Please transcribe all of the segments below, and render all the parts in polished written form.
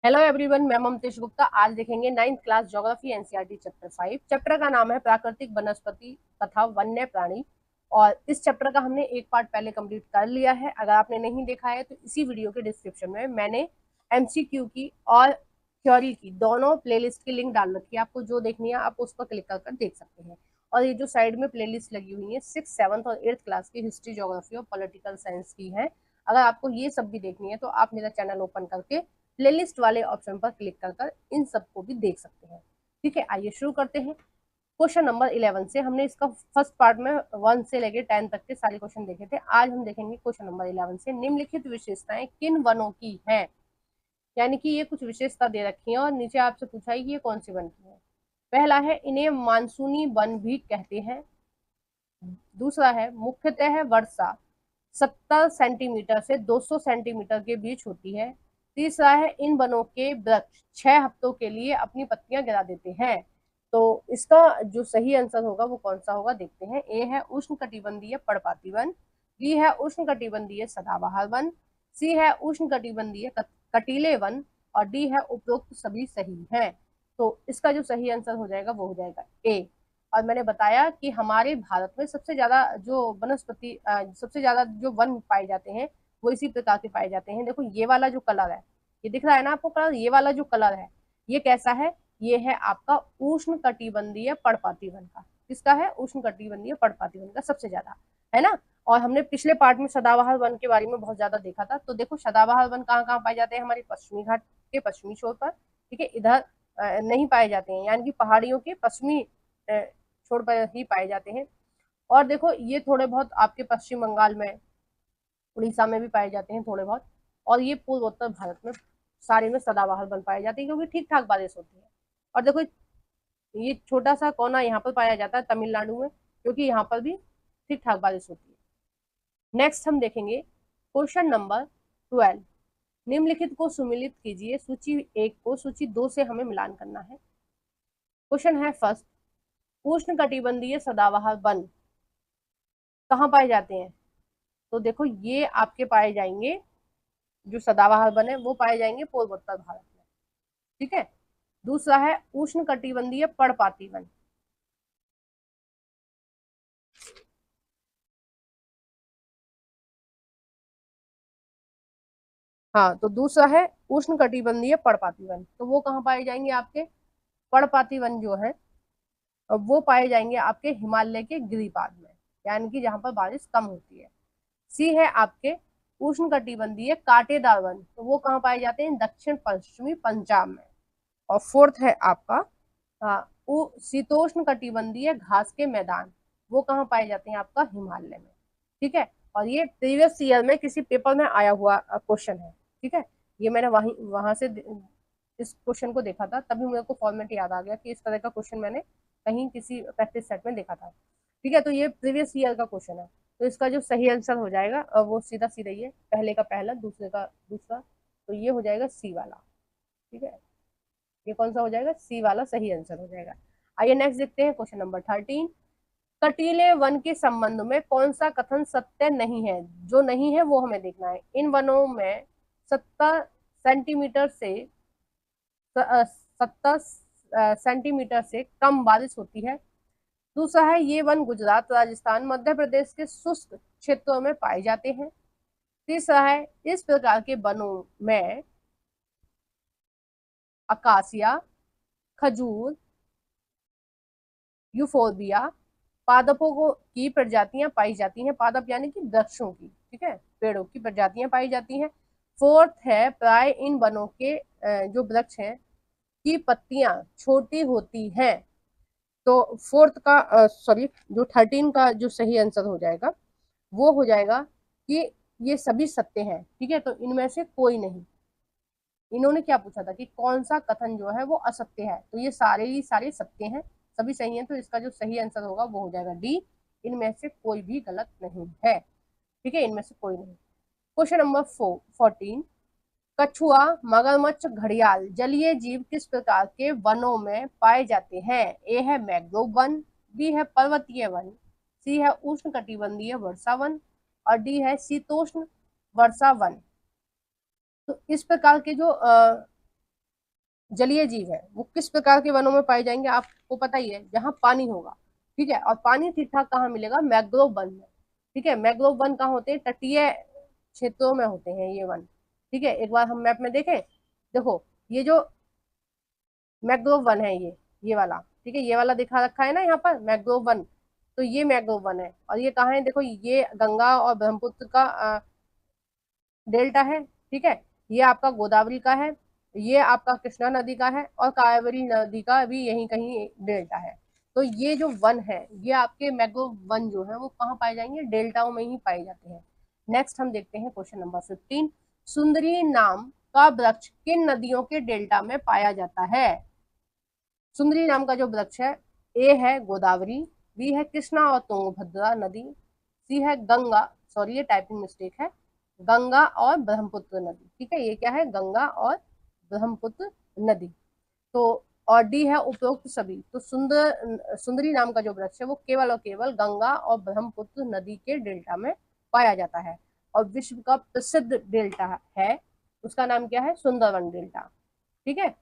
Hello everyone, मैं ममतेश गुप्ता। आज देखेंगे 9th class geography NCERT chapter 5। Chapter का नाम है प्राकृतिक वनस्पति तथा वन्य प्राणी। और इस चैप्टर का हमने एक पार्ट पहले कंप्लीट कर लिया है। अगर आपने नहीं देखा है तो इसी वीडियो के डिस्क्रिप्शन में मैंने एमसीक्यू की और थ्योरी की दोनों प्लेलिस्ट की लिंक डाल रखी है। आपको जो देखनी है आप उस पर क्लिक कर देख सकते हैं। और ये जो साइड में प्लेलिस्ट लगी हुई है 6th 7th और 8th क्लास की हिस्ट्री, ज्योग्राफी और पॉलिटिकल साइंस की है। अगर आपको ये सब भी देखनी है तो आप मेरा चैनल ओपन करके प्लेलिस्ट वाले ऑप्शन पर क्लिक कर इन सबको भी देख सकते हैं। ठीक है, आइए शुरू करते हैं। क्वेश्चन नंबर 11 से हमने इसका फर्स्ट पार्ट में 1 से लेकर 10 तक के सारे क्वेश्चन देखे थे। आज हम देखेंगे क्वेश्चन नंबर 11 से निम्नलिखित विशेषताएं किन वनों की हैं। यानी कि ये कुछ विशेषता दे रखी है और नीचे आपसे पूछा है कि ये कौन सी वन की है। पहला है, इन्हें मानसूनी वन भी कहते हैं। दूसरा है, मुख्यतः वर्षा 70 सेंटीमीटर से 200 सेंटीमीटर के बीच होती है। तीसरा है, इन वनों के वृक्ष 6 हफ्तों के लिए अपनी पत्तियां गिरा देते हैं। तो इसका जो सही आंसर होगा वो कौन सा होगा, देखते हैं। ए है उष्ण कटिबंधीय पर्णपाती वन, बी है उष्ण कटिबंधीय सदाबहार वन, सी है उष्ण कटिबंधीय कटीले वन, और डी है उपरोक्त सभी सही हैं। तो इसका जो सही आंसर हो जाएगा वो हो जाएगा ए। और मैंने बताया कि हमारे भारत में सबसे ज्यादा जो वनस्पति सबसे ज्यादा जो वन पाए जाते हैं वो इसी प्रकार के पाए जाते हैं। देखो ये वाला जो कलर है, ये दिख रहा है ना आपको कलर, ये वाला जो कलर है ये कैसा है, ये है आपका उष्ण कटिबंधीय पर्णपाती वन का। किसका है, उष्ण कटिबंधीय पर्णपाती वन का सबसे ज्यादा, है ना। और हमने पिछले पार्ट में सदाबहार वन के बारे में बहुत ज्यादा देखा था। तो देखो सदाबहार वन कहाँ कहाँ पाए जाते हैं, हमारे पश्चिमी घाट के पश्चिमी छोर पर। ठीक है, इधर नहीं पाए जाते हैं, यानी कि पहाड़ियों के पश्चिमी छोर पर ही पाए जाते हैं। और देखो ये थोड़े बहुत आपके पश्चिम बंगाल में, उड़ीसा में भी पाए जाते हैं थोड़े बहुत। और ये पूर्वोत्तर भारत में सारे में सदाबहार वन पाए जाते हैं क्योंकि ठीक ठाक बारिश होती है। और देखो ये छोटा सा कोना यहाँ पर पाया जाता है तमिलनाडु में, क्योंकि यहाँ पर भी ठीक ठाक बारिश होती है। नेक्स्ट हम देखेंगे क्वेश्चन नंबर 12। निम्नलिखित को सुमिलित कीजिए। सूची 1 को सूची 2 से हमें मिलान करना है। क्वेश्चन है फर्स्ट, उष्ण कटिबंधीय सदाबहार वन कहाँ पाए जाते हैं। तो देखो ये आपके पाए जाएंगे, जो सदाबहार वन है वो पाए जाएंगे पूर्वोत्तर भारत में। ठीक है। दूसरा है उष्ण कटिबंधीय पर्णपाती वन। हाँ, तो दूसरा है उष्ण कटिबंधीय पर्णपाती वन, तो वो कहाँ पाए जाएंगे, आपके पर्णपाती वन जो है वो पाए जाएंगे आपके हिमालय के गिरिपाद में, यानी कि जहाँ पर बारिश कम होती है। सी है आपके उष्ण कटिबंधीय कांटेदार वन, तो वो कहाँ पाए जाते हैं, दक्षिण पश्चिमी पंजाब में। और फोर्थ है आपका शीतोष्ण कटिबंधीय घास के मैदान, वो कहाँ पाए जाते हैं, आपका हिमालय में। ठीक है। और ये प्रीवियस ईयर में किसी पेपर में आया हुआ क्वेश्चन है। ठीक है, ये मैंने वहां से इस क्वेश्चन को देखा था, तभी मेरे को फॉर्मेट याद आ गया कि इस तरह का क्वेश्चन मैंने कहीं किसी प्रैक्टिस सेट में देखा था। ठीक है, तो ये प्रीवियस ईयर का क्वेश्चन है। तो इसका जो सही आंसर हो जाएगा वो सीधा सीधा ही है, पहले का पहला दूसरे का दूसरा, तो ये हो जाएगा सी वाला। ठीक है, ये कौन सा हो जाएगा, सी वाला सही आंसर हो जाएगा। आइए नेक्स्ट देखते हैं क्वेश्चन नंबर 13। कटीले वन के संबंध में कौन सा कथन सत्य नहीं है। जो नहीं है वो हमें देखना है। इन वनों में 70 सेंटीमीटर से 70 सेंटीमीटर से कम बारिश होती है। दूसरा है, ये वन गुजरात, राजस्थान, मध्य प्रदेश के शुष्क क्षेत्रों में पाए जाते हैं। तीसरा है, इस प्रकार के वनों में अकासिया, खजूर, यूफोर्बिया, पादपों को की प्रजातियां पाई जाती हैं। पादप यानी कि वृक्षों की, ठीक है, पेड़ों की प्रजातियां पाई जाती हैं। फोर्थ है, प्राय इन वनों के जो वृक्ष हैं की पत्तियां छोटी होती हैं। तो फोर्थ का सॉरी, जो 13 का जो सही आंसर हो जाएगा वो हो जाएगा कि ये सभी सत्य हैं। ठीक है, तो इनमें से कोई नहीं। इन्होंने क्या पूछा था कि कौन सा कथन जो है वो असत्य है, तो ये सारे ही सारे सत्य हैं, सभी सही हैं। तो इसका जो सही आंसर होगा वो हो जाएगा डी, इनमें से कोई भी गलत नहीं है। ठीक है, इनमें से कोई नहीं। Question number 14। कछुआ, मगरमच्छ, घड़ियाल जलीय जीव किस प्रकार के वनों में पाए जाते हैं। ए है मैंग्रोव वन, बी है पर्वतीय वन, सी है उष्ण कटिबंधीय वर्षा वन, और डी है शीतोष्ण वर्षा वन। तो इस प्रकार के जो जलीय जीव है वो किस प्रकार के वनों में पाए जाएंगे, आपको पता ही है, जहाँ पानी होगा। ठीक है, और पानी ठीक ठाक कहाँ मिलेगा, मैंग्रोव वन में। ठीक है, मैंग्रोव वन कहाँ होते हैं, तटीय क्षेत्रों में होते हैं ये वन। ठीक है, एक बार हम मैप में देखें, देखो ये जो मैंग्रोव वन है, ये वाला, ठीक है, ये वाला दिखा रखा है ना यहाँ पर मैंग्रोव वन। तो ये मैंग्रोव वन है, और ये कहाँ है, देखो ये गंगा और ब्रह्मपुत्र का डेल्टा है। ठीक है, ये आपका गोदावरी का है, ये आपका कृष्णा नदी का है, और कावेरी नदी का भी यहीं कहीं डेल्टा है। तो ये जो वन है, ये आपके मैंग्रोव वन जो है वो कहाँ पाए जाएंगे, डेल्टाओं में ही पाए जाते हैं। नेक्स्ट हम देखते हैं क्वेश्चन नंबर 15। सुंदरी नाम का वृक्ष किन नदियों के डेल्टा में पाया जाता है। सुंदरी नाम का जो वृक्ष है, ए है गोदावरी, बी है कृष्णा और तुंगभद्रा नदी, सी है गंगा, सॉरी ये टाइपिंग मिस्टेक है, गंगा और ब्रह्मपुत्र नदी। ठीक है, ये क्या है, गंगा और ब्रह्मपुत्र नदी। तो और डी है उपरोक्त सभी। तो सुंदरी नाम का जो वृक्ष है वो केवल और केवल गंगा और ब्रह्मपुत्र नदी के डेल्टा में पाया जाता है, और विश्व का प्रसिद्ध डेल्टा है, उसका नाम क्या है, सुंदरवन डेल्टा। ठीक है,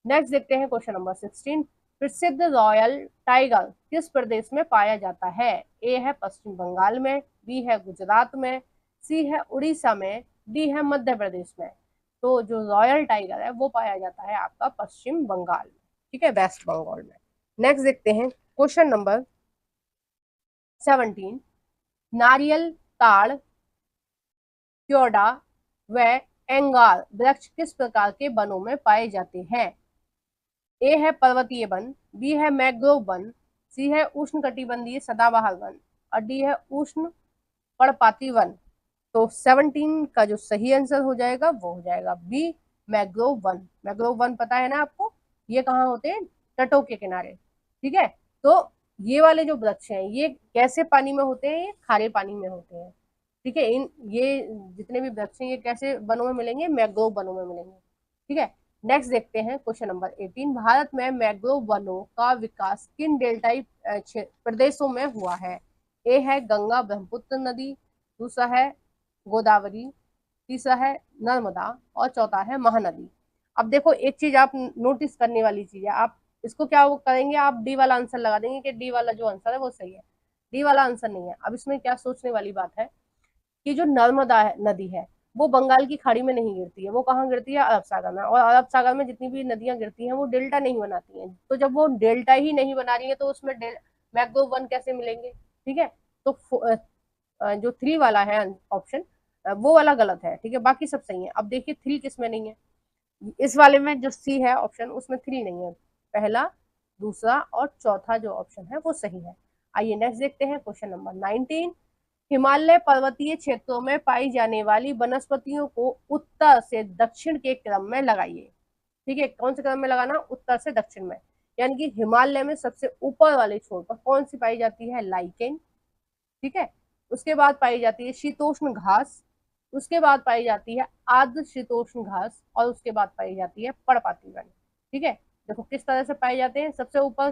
नेक्स्ट देखते हैं क्वेश्चन नंबर 16। प्रसिद्ध रॉयल टाइगर किस प्रदेश में पाया जाता है। ए है पश्चिम बंगाल में, बी है गुजरात में, सी है उड़ीसा में, डी है मध्य प्रदेश में। तो जो रॉयल टाइगर है वो पाया जाता है आपका पश्चिम बंगाल में। ठीक है, वेस्ट बंगाल में। नेक्स्ट देखते हैं क्वेश्चन नंबर 17। नारियल, ताड़, क्योड़ा व एंगार वृक्ष किस प्रकार के वनों में पाए जाते हैं। ए है पर्वतीय वन, बी है मैंग्रोव वन, सी है उष्णकटिबंधीय सदाबहार वन, और डी है उष्ण पर्णपाती वन। तो 17 का जो सही आंसर हो जाएगा वो हो जाएगा बी, मैंग्रोव वन। मैंग्रोव वन पता है ना आपको, ये कहाँ होते हैं, तटों के किनारे। ठीक है, तो ये वाले जो वृक्ष हैं ये कैसे पानी में होते हैं, ये खारे पानी में होते हैं। ठीक है, इन ये जितने भी वृक्ष हैं ये कैसे वनों में मिलेंगे, मैंग्रोव वनों में मिलेंगे। ठीक है, नेक्स्ट देखते हैं क्वेश्चन नंबर 18। भारत में मैंग्रोव वनों का विकास किन डेल्टाई प्रदेशों में हुआ है। ए है गंगा ब्रह्मपुत्र नदी, दूसरा है गोदावरी, तीसरा है नर्मदा, और चौथा है महानदी। अब देखो एक चीज आप नोटिस करने वाली चीज है, आप इसको क्या वो करेंगे, आप डी वाला आंसर लगा देंगे कि डी वाला जो आंसर है वो सही है। डी वाला आंसर नहीं है। अब इसमें क्या सोचने वाली बात है कि जो नर्मदा नदी है वो बंगाल की खाड़ी में नहीं गिरती है, वो कहाँ गिरती है, अरब सागर में। और अरब सागर में जितनी भी नदियां गिरती हैं वो डेल्टा नहीं बनाती हैं। तो जब वो डेल्टा ही नहीं बना रही है तो उसमें मैंग्रोव वन कैसे मिलेंगे। ठीक है, तो जो 3 वाला है ऑप्शन वो वाला गलत है। ठीक है, बाकी सब सही है। अब देखिए 3 किस में नहीं है, इस वाले में जो सी है ऑप्शन उसमें 3 नहीं है, पहला, दूसरा और चौथा जो ऑप्शन है वो सही है। आइए नेक्स्ट देखते हैं क्वेश्चन नंबर 19। हिमालय पर्वतीय क्षेत्रों में पाई जाने वाली वनस्पतियों को उत्तर से दक्षिण के क्रम में लगाइए। ठीक है, कौन से क्रम में लगाना, उत्तर से दक्षिण में। यानी कि हिमालय में सबसे ऊपर वाले छोर पर कौन सी पाई जाती है, लाइकेन। ठीक है, उसके बाद पाई जाती है शीतोष्ण घास, उसके बाद पाई जाती है आर्द्र शीतोष्ण घास, और उसके बाद पाई जाती है पर्णपाती वन। ठीक है, देखो किस तरह से पाए जाते हैं, सबसे ऊपर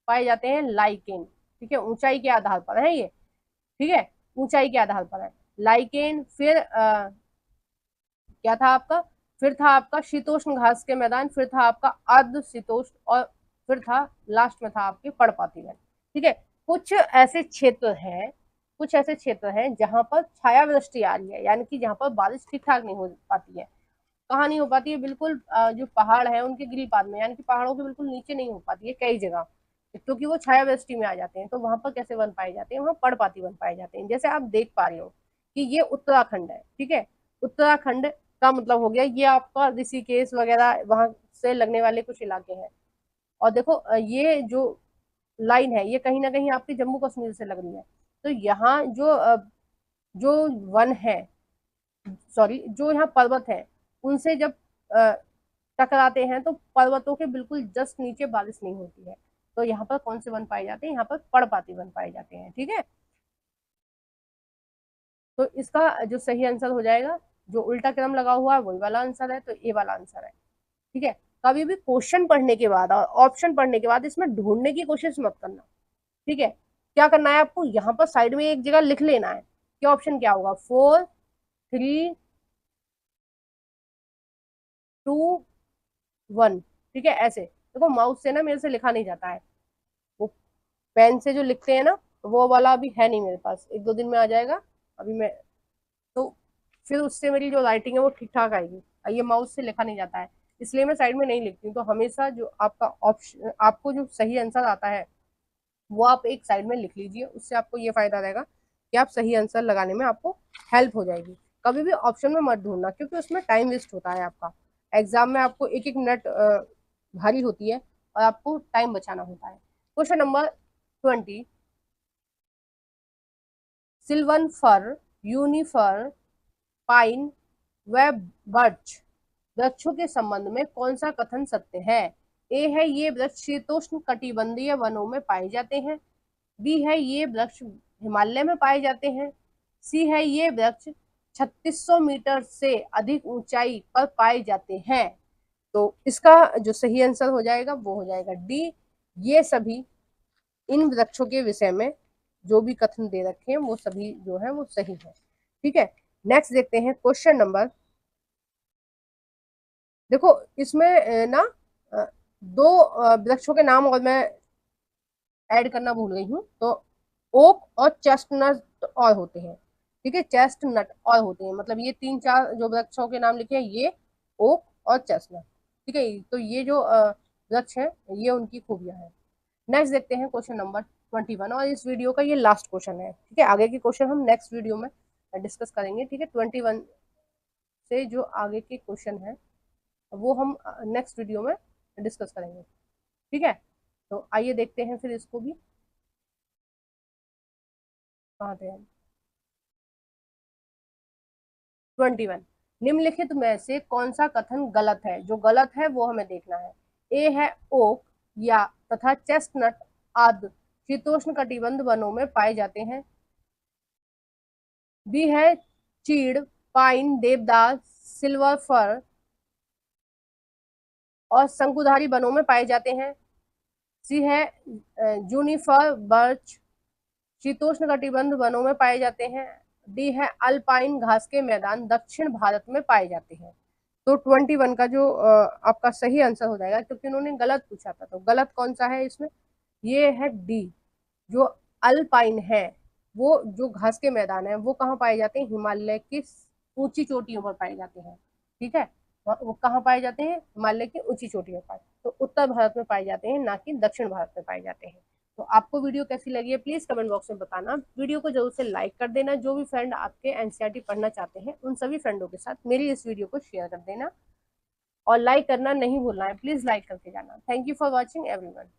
पाए जाते हैं लाइकेन। ठीक है, ऊंचाई के आधार पर है ये। ठीक है, ऊंचाई के आधार पर है लाइकेन, फिर क्या था आपका, फिर था आपका शीतोष्ण घास के मैदान, फिर था आपका अर्ध शीतोष्ण, और फिर था लास्ट में था आपके पर्णपाती वन। ठीक है, कुछ ऐसे क्षेत्र हैं, कुछ ऐसे क्षेत्र हैं जहां पर छायावृष्टि आ रही है, यानी कि जहां पर बारिश ठीक ठाक नहीं हो पाती है। कहाँ नहीं हो पाती है, बिल्कुल जो पहाड़ है उनके गिरिपाद में, यानी कि पहाड़ों के बिल्कुल नीचे नहीं हो पाती है कई जगह, क्योंकि वो छायावृष्टि में आ जाते हैं। तो वहां पर कैसे वन पाए जाते हैं, वहां पर्णपाती वन पाए जाते हैं। जैसे आप देख पा रहे हो कि ये उत्तराखंड है। ठीक है, उत्तराखंड का मतलब हो गया ये आपका ऋषिकेश वगैरह वहां से लगने वाले कुछ इलाके हैं। और देखो ये जो लाइन है ये कहीं ना कहीं आपके जम्मू कश्मीर से लग रही है। तो यहाँ जो वन है, सॉरी जो यहाँ पर्वत है, उनसे जब टकराते हैं तो पर्वतों के बिल्कुल जस्ट नीचे बारिश नहीं होती है। तो यहाँ पर कौन से वन पाए जाते हैं, यहाँ पर पर्णपाती वन पाए जाते हैं। ठीक है, तो इसका जो सही आंसर हो जाएगा, जो उल्टा क्रम लगा हुआ है वही वाला आंसर है, तो ए वाला आंसर है। ठीक है, कभी भी क्वेश्चन पढ़ने के बाद और ऑप्शन पढ़ने के बाद इसमें ढूंढने की कोशिश मत करना। ठीक है, क्या करना है आपको, यहाँ पर साइड में एक जगह लिख लेना है कि ऑप्शन क्या होगा, 4, 3, 2, 1, ठीक है। ऐसे देखो माउस से ना मेरे से लिखा नहीं जाता है, वो पेन से जो लिखते हैं ना वो वाला अभी है नहीं मेरे पास, 1-2 दिन में आ जाएगा। अभी मैं तो फिर उससे मेरी जो राइटिंग है वो ठीक ठाक आएगी। ये माउस से लिखा नहीं जाता है, इसलिए मैं साइड में नहीं लिखती हूँ। तो हमेशा जो आपका ऑप्शन, आपको जो सही आंसर आता है वो आप एक साइड में लिख लीजिए, उससे आपको ये फायदा रहेगा कि आप सही आंसर लगाने में आपको हेल्प हो जाएगी। कभी भी ऑप्शन में मत ढूंढना, क्योंकि उसमें टाइम वेस्ट होता है आपका। एग्जाम में आपको एक एक मिनट भारी होती है और आपको टाइम बचाना होता है। क्वेश्चन नंबर 20, सिल्वन फर, यूनिफर, पाइन व बर्च वृक्षों के संबंध में कौन सा कथन सत्य है? ए है ये वृक्ष शीतोष्ण कटिबंधीय वनों में पाए जाते हैं। बी है ये वृक्ष हिमालय में पाए जाते हैं। सी है ये वृक्ष 3600 मीटर से अधिक ऊंचाई पर पाए जाते हैं। तो इसका जो सही आंसर हो जाएगा वो हो जाएगा डी, ये सभी इन वृक्षों के विषय में जो भी कथन दे रखे हैं वो सभी जो है वो सही है। ठीक है, नेक्स्ट देखते हैं क्वेश्चन नंबर। देखो इसमें ना दो वृक्षों के नाम और मैं ऐड करना भूल गई हूँ। तो ओक और चेस्टनट और होते हैं, ठीक है, चेस्टनट और होते हैं, मतलब ये 3-4 जो वृक्षों के नाम लिखे हैं ये ओक और चेस्टनट, ठीक है। तो ये जो वृक्ष है ये उनकी खूबियां हैं। नेक्स्ट देखते हैं क्वेश्चन नंबर 21, और इस वीडियो का ये लास्ट क्वेश्चन है, ठीक है। आगे के क्वेश्चन हम नेक्स्ट वीडियो में डिस्कस करेंगे, ठीक है। 21 से जो आगे के क्वेश्चन है वो हम नेक्स्ट वीडियो में डिस्कस करेंगे, ठीक है। तो आइए देखते हैं फिर इसको भी, कहाँ थे हम। 21, निम्नलिखित में से कौन सा कथन गलत है? जो गलत है वो हमें देखना है। ए है ओक या तथा चेस्टनट आदि शीतोष्ण कटिबंध वनों में पाए जाते हैं। बी है चीड़, पाइन, देवदार, सिल्वर फर और शंकुधारी वनों में पाए जाते हैं। सी है जूनिफर, बर्च शीतोष्ण कटिबंध वनों में पाए जाते हैं। डी है अल्पाइन, घास के मैदान दक्षिण भारत में पाए जाते हैं। तो 21 का जो आपका सही आंसर हो जाएगा, क्योंकि उन्होंने गलत पूछा था। तो गलत कौन सा है इसमें? ये है डी, जो अल्पाइन है, वो जो घास के मैदान है वो कहाँ पाए जाते हैं? हिमालय की ऊंची चोटियों पर पाए जाते हैं, ठीक है। वो कहाँ पाए जाते हैं? हिमालय की ऊंची चोटियों पर। तो उत्तर भारत में पाए जाते हैं, ना कि दक्षिण भारत में पाए जाते हैं। तो आपको वीडियो कैसी लगी है प्लीज कमेंट बॉक्स में बताना। वीडियो को जरूर से लाइक कर देना। जो भी फ्रेंड आपके एनसीईआरटी पढ़ना चाहते हैं उन सभी फ्रेंडों के साथ मेरी इस वीडियो को शेयर कर देना, और लाइक करना नहीं भूलना है, प्लीज लाइक करके जाना। Thank you for watching everyone.